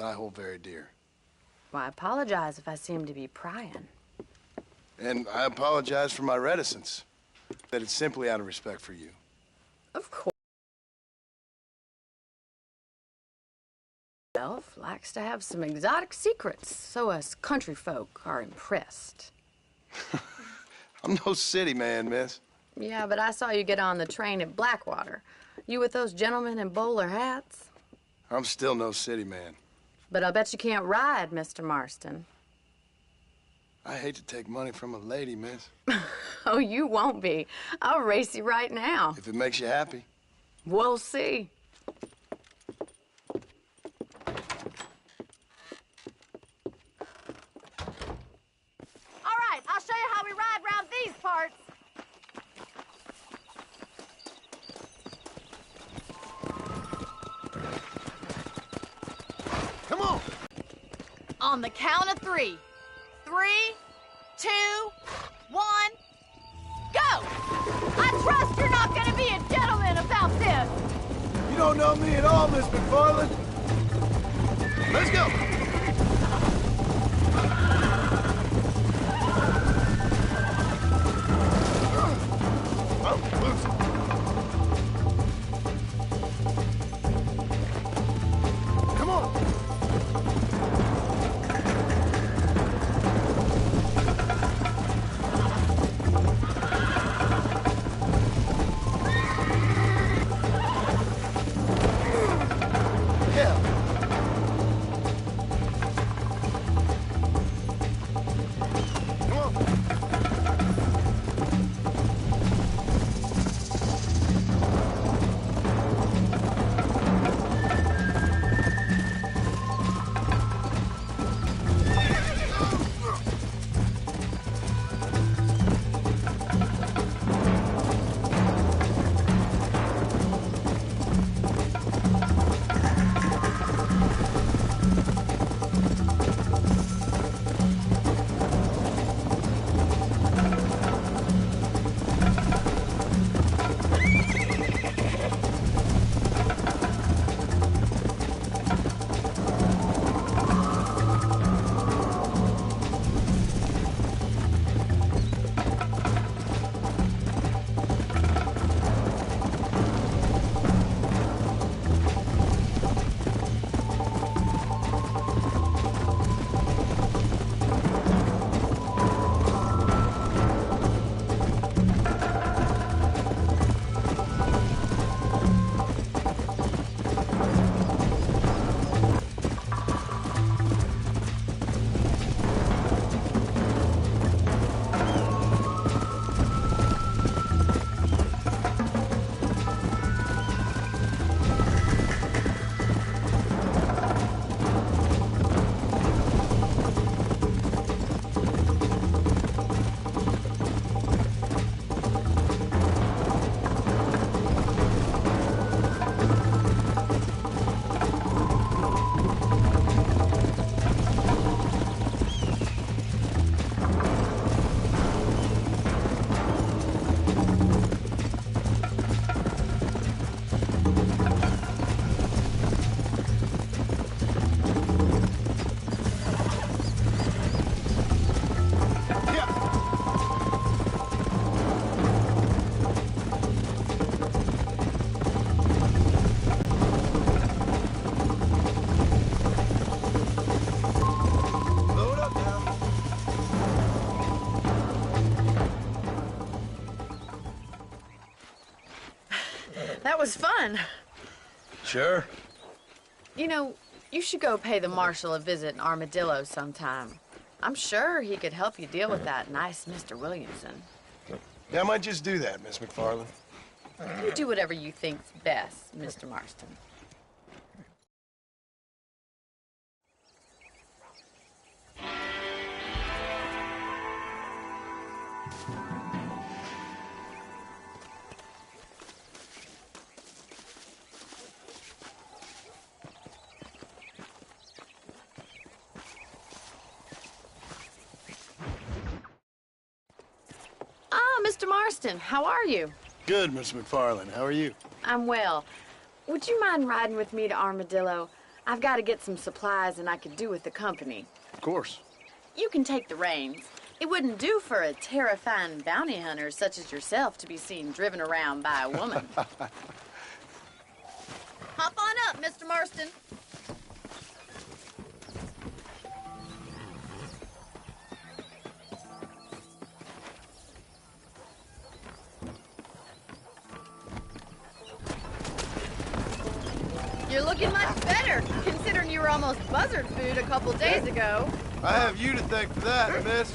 I hold very dear. Well, I apologize if I seem to be prying. And I apologize for my reticence. That it's simply out of respect for you. Of course. Elf likes to have some exotic secrets, so us country folk are impressed. I'm no city man, miss. Yeah, but I saw you get on the train at Blackwater. You with those gentlemen in bowler hats? I'm still no city man. But I'll bet you can't ride, Mr. Marston. I hate to take money from a lady, miss. Oh, you won't be. I'll race you right now. If it makes you happy. We'll see. All right, I'll show you how we ride around these parts. Come on! On the count of 3. 3, 2, 1, go! I trust you're not gonna be a gentleman about this. You don't know me at all, Miss McFarland. Let's go! Come on! That was fun. Sure. You know, you should go pay the marshal a visit in Armadillo sometime. I'm sure he could help you deal with that nice Mr. Williamson. Yeah, I might just do that, Miss McFarland. You do whatever you think's best, Mr. Marston. Mr. Marston, how are you? Good, Miss McFarland. How are you? I'm well. Would you mind riding with me to Armadillo? I've got to get some supplies and I could do with the company. Of course. You can take the reins. It wouldn't do for a terrifying bounty hunter such as yourself to be seen driven around by a woman. Hop on up, Mr. Marston. You're looking much better, considering you were almost buzzard food a couple days ago. I have you to thank for that, miss.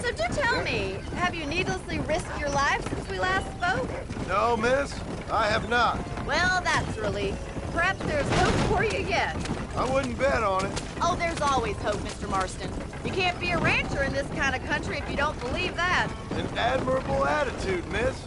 So do tell me, have you needlessly risked your life since we last spoke? No, miss, I have not. Well, that's a relief. Perhaps there's hope for you yet. I wouldn't bet on it. Oh, there's always hope, Mr. Marston. You can't be a rancher in this kind of country if you don't believe that. An admirable attitude, miss.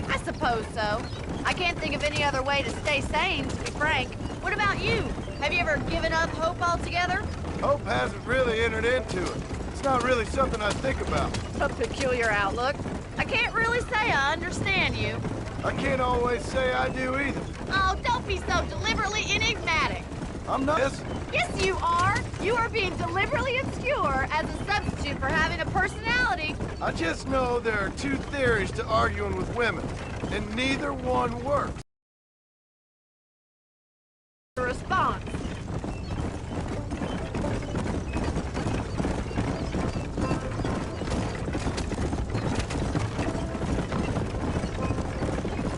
I suppose so. I can't think of any other way to stay sane, to be frank. What about you? Have you ever given up hope altogether? Hope hasn't really entered into it. It's not really something I think about. A peculiar outlook. I can't really say I understand you. I can't always say I do either. Oh, don't be so deliberately enigmatic. I'm not, miss. Yes, you are. You are being deliberately obscure as a substitute for having a personality. I just know there are two theories to arguing with women, and neither one works. Response.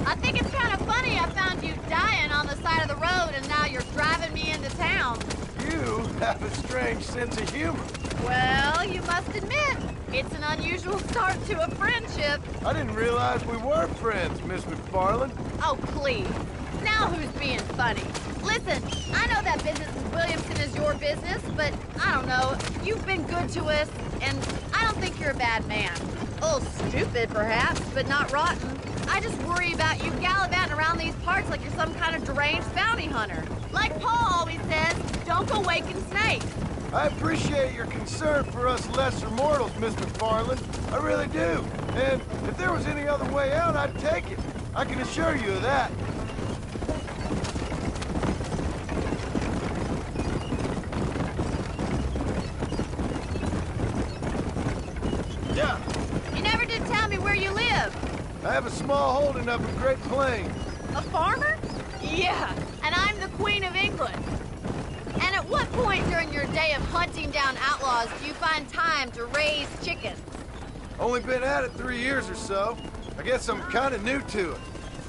I think it's kind of funny I found you dying on the side of the road and now you're driving me into town. You have a strange sense of humor. Well, you must admit, it's an unusual start to a friendship. I didn't realize we were friends, Miss McFarland. Oh, please. Now who's being funny? Listen, I know that business with Williamson is your business, but I don't know. You've been good to us, and I don't think you're a bad man. A little stupid, perhaps, but not rotten. I just worry about you gallivanting around these parts like you're some kind of deranged bounty hunter. Like Paul always says, don't go waking snakes. I appreciate your concern for us lesser mortals, Miss McFarland. I really do. And if there was any other way out, I'd take it. I can assure you of that. Yeah. You never did tell me where you live. I have a small holding up in Great Plains. A farmer? Yeah, and I'm the Queen of England. And at what point during your day of hunting down outlaws do you find time to raise chickens? Only been at it 3 years or so. I guess I'm kind of new to it.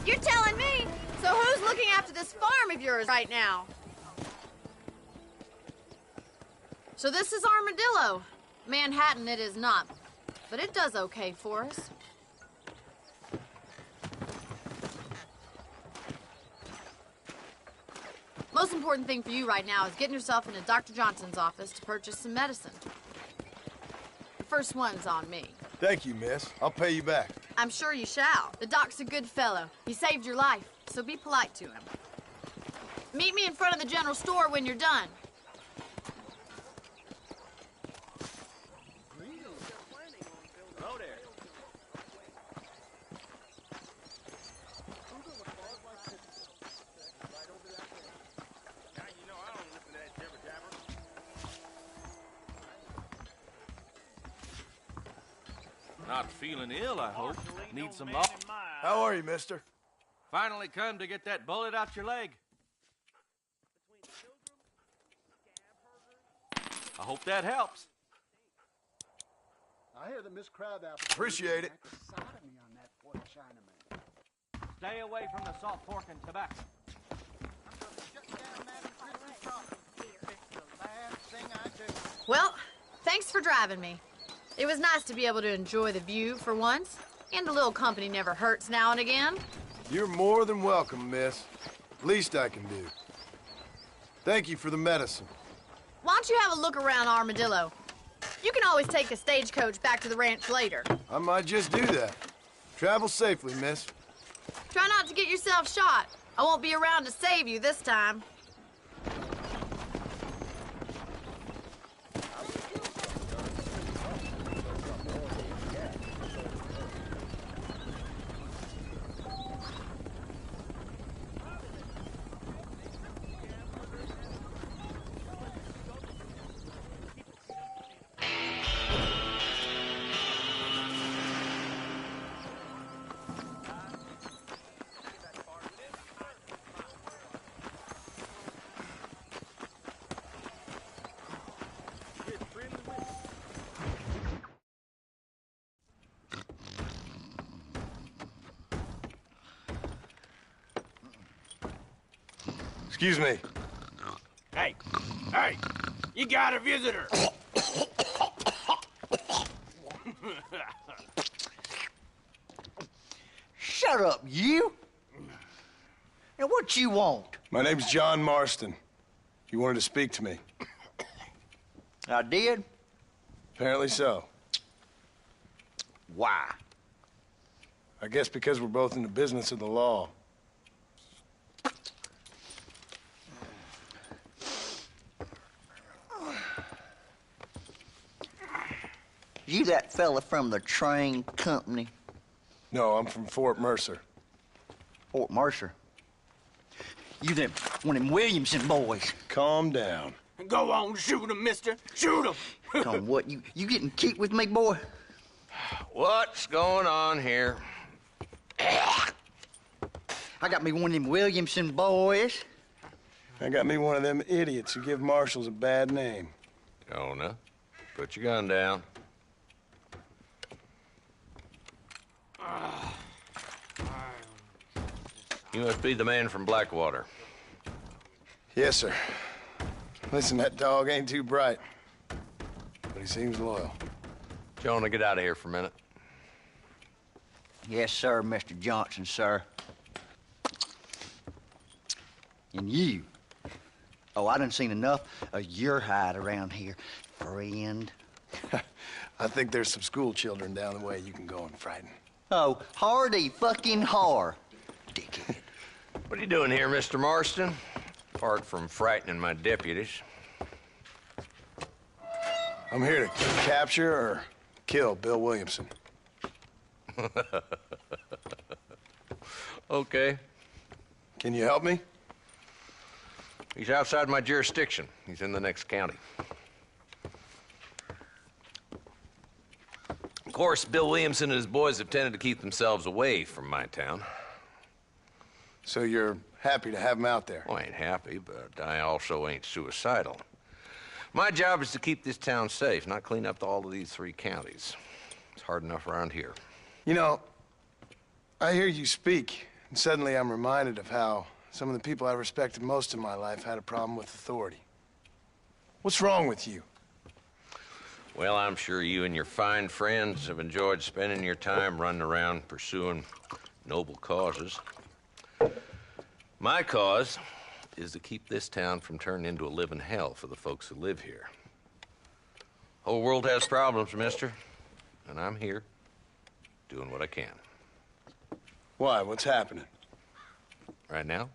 You're telling me? So who's looking after this farm of yours right now? So this is Armadillo. Manhattan it is not, but it does okay for us. Most important thing for you right now is getting yourself into Dr. Johnson's office to purchase some medicine. The first one's on me. Thank you, miss. I'll pay you back. I'm sure you shall. The doc's a good fellow. He saved your life, so be polite to him. Meet me in front of the general store when you're done. Not feeling ill, I hope. Need some love. How are you, mister? Finally come to get that bullet out your leg. I hope that helps. I hear that Miss Crabapple... Appreciate it. ...sodomy on that poor Chinaman. Stay away from the salt pork and tobacco. Well, thanks for driving me. It was nice to be able to enjoy the view for once, and a little company never hurts now and again. You're more than welcome, miss. Least I can do. Thank you for the medicine. Why don't you have a look around Armadillo? You can always take a stagecoach back to the ranch later. I might just do that. Travel safely, miss. Try not to get yourself shot. I won't be around to save you this time. Excuse me. Hey, hey, you got a visitor. Shut up, you! Now, what you want? My name's John Marston. You wanted to speak to me. I did? Apparently so. Why? I guess because we're both in the business of the law. You that fella from the train company? No, I'm from Fort Mercer. Fort Mercer? You them one of them Williamson boys? Calm down. Go on, shoot him, mister. Shoot him. Come on, what, you getting kicked with me, boy? What's going on here? I got me one of them Williamson boys. I got me one of them idiots who give marshals a bad name. Jonah, put your gun down. You must be the man from Blackwater. Yes, sir. Listen, that dog ain't too bright, but he seems loyal. Jonah, get out of here for a minute. Yes, sir, Mr. Johnson, sir. And you. Oh, I done seen enough of your hide around here, friend. I think there's some school children down the way you can go and frighten. Oh, hardy fucking har. Dickhead. What are you doing here, Mr. Marston? Apart from frightening my deputies. I'm here to capture or kill Bill Williamson. Okay. Can you help me? He's outside my jurisdiction. He's in the next county. Of course, Bill Williamson and his boys have tended to keep themselves away from my town. So you're happy to have him out there? Well, I ain't happy, but I also ain't suicidal. My job is to keep this town safe, not clean up all of these 3 counties. It's hard enough around here. You know, I hear you speak, and suddenly I'm reminded of how some of the people I respected most in my life had a problem with authority. What's wrong with you? Well, I'm sure you and your fine friends have enjoyed spending your time running around pursuing noble causes. My cause is to keep this town from turning into a living hell for the folks who live here. Whole world has problems, mister, and I'm here doing what I can. Why? What's happening? Right now,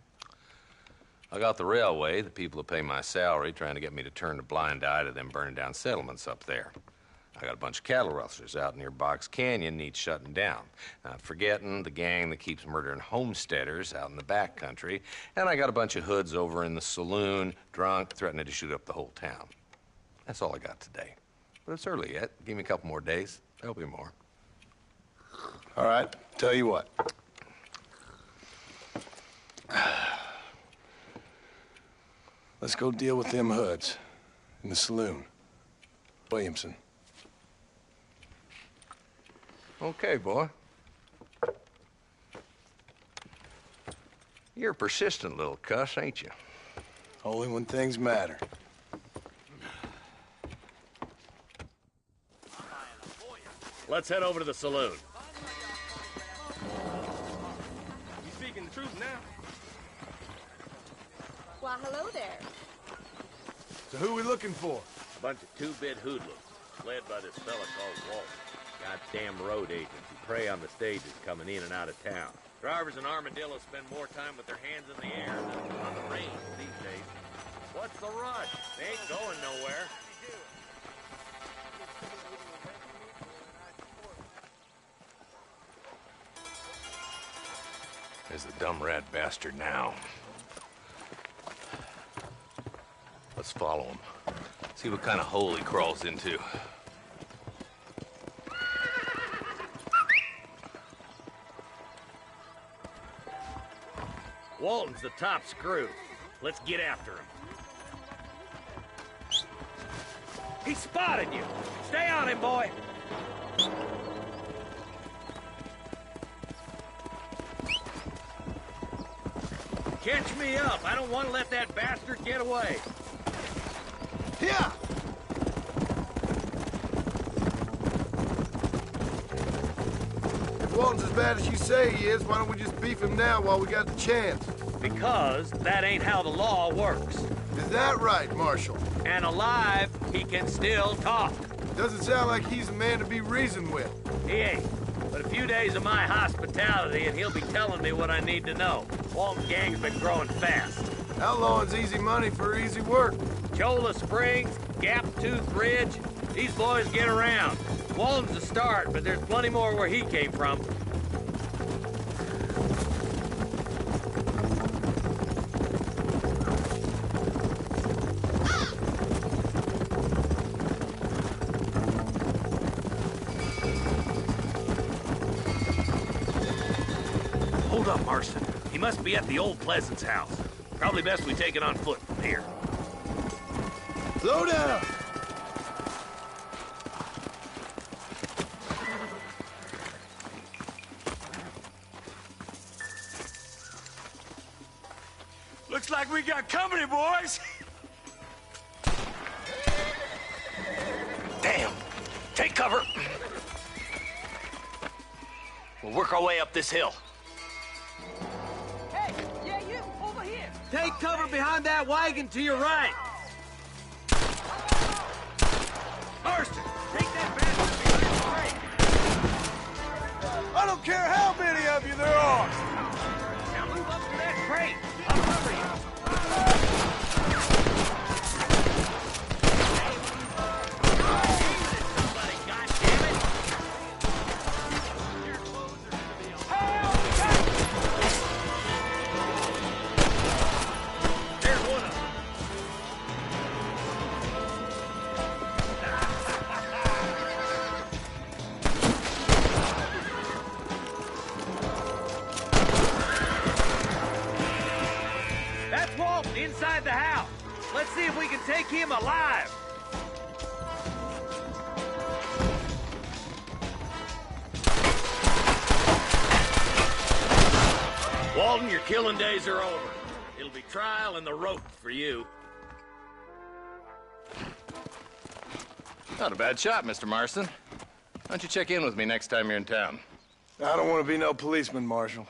I got the railway, the people who pay my salary, trying to get me to turn a blind eye to them burning down settlements up there. I got a bunch of cattle rustlers out near Box Canyon needs shutting down. Not forgetting the gang that keeps murdering homesteaders out in the back country. And I got a bunch of hoods over in the saloon, drunk, threatening to shoot up the whole town. That's all I got today. But it's early yet. Give me a couple more days. There'll be more. All right, tell you what. Let's go deal with them hoods in the saloon. Williamson. Okay, boy. You're a persistent little cuss, ain't you? Only when things matter. Let's head over to the saloon. You speaking the truth now? Well, hello there. So who are we looking for? A bunch of two-bit hoodlums, led by this fella called Walt. Goddamn road agents who prey on the stages coming in and out of town. Drivers in Armadillo spend more time with their hands in the air than on the range these days. What's the rush? They ain't going nowhere. There's the dumb rat bastard now. Let's follow him. See what kind of hole he crawls into. Walton's the top screw. Let's get after him. He spotted you. Stay on him, boy. Catch me up. I don't want to let that bastard get away. Yeah! If Walton's as bad as you say he is, why don't we just beef him now while we got the chance? Because that ain't how the law works. Is that right, Marshal? And alive, he can still talk. Doesn't sound like he's a man to be reasoned with. He ain't. But a few days of my hospitality and he'll be telling me what I need to know. Walton's gang's been growing fast. Outlawing's easy money for easy work. Cholla Springs, Gap Tooth Ridge, these boys get around. Walton's the start, but there's plenty more where he came from. Hold up, Marston. He must be at the old Pleasance house. Probably best we take it on foot from here. Slow down! Looks like we got company, boys. Damn! Take cover! We'll work our way up this hill. Hey, yeah, you, over here. Take cover behind that wagon to your right. Marston, take that bastard behind the crate. I don't care how many of you there are! Now move up to that crate. I'll cover you. Somebody, goddammit! Your clothes are gonna be all... There's one of them. That's Walton inside the house. Let's see if we can take him alive. Walton, your killing days are over. It'll be trial and the rope for you. Not a bad shot, Mr. Marston. Why don't you check in with me next time you're in town? I don't want to be no policeman, Marshal.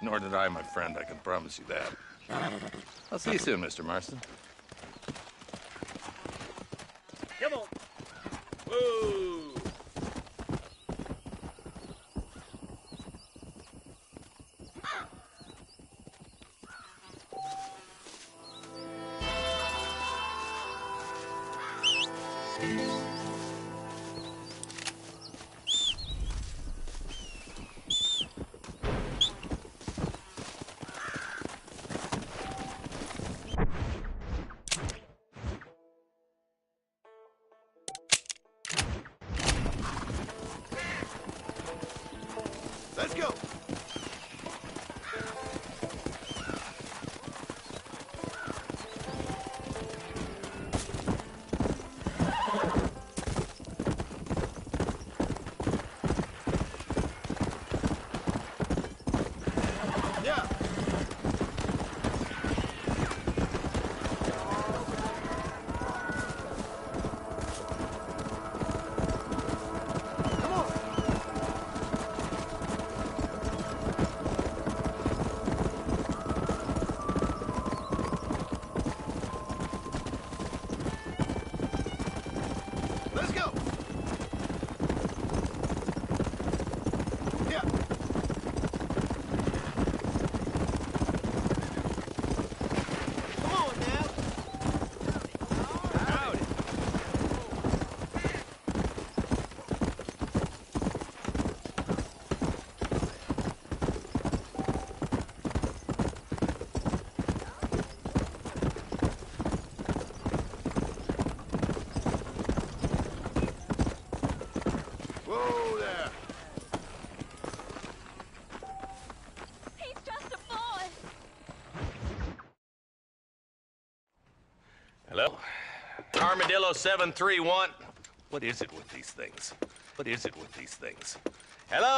Nor did I, my friend. I can promise you that. I'll see you soon, Mr. Marston. Come on. Whoa. Let's go! Yeah! Come on! Let's go! Yeah! Come on now! Howdy! Whoa there! He's just a boy. Hello? Armadillo 731. What is it with these things? What is it with these things? Hello?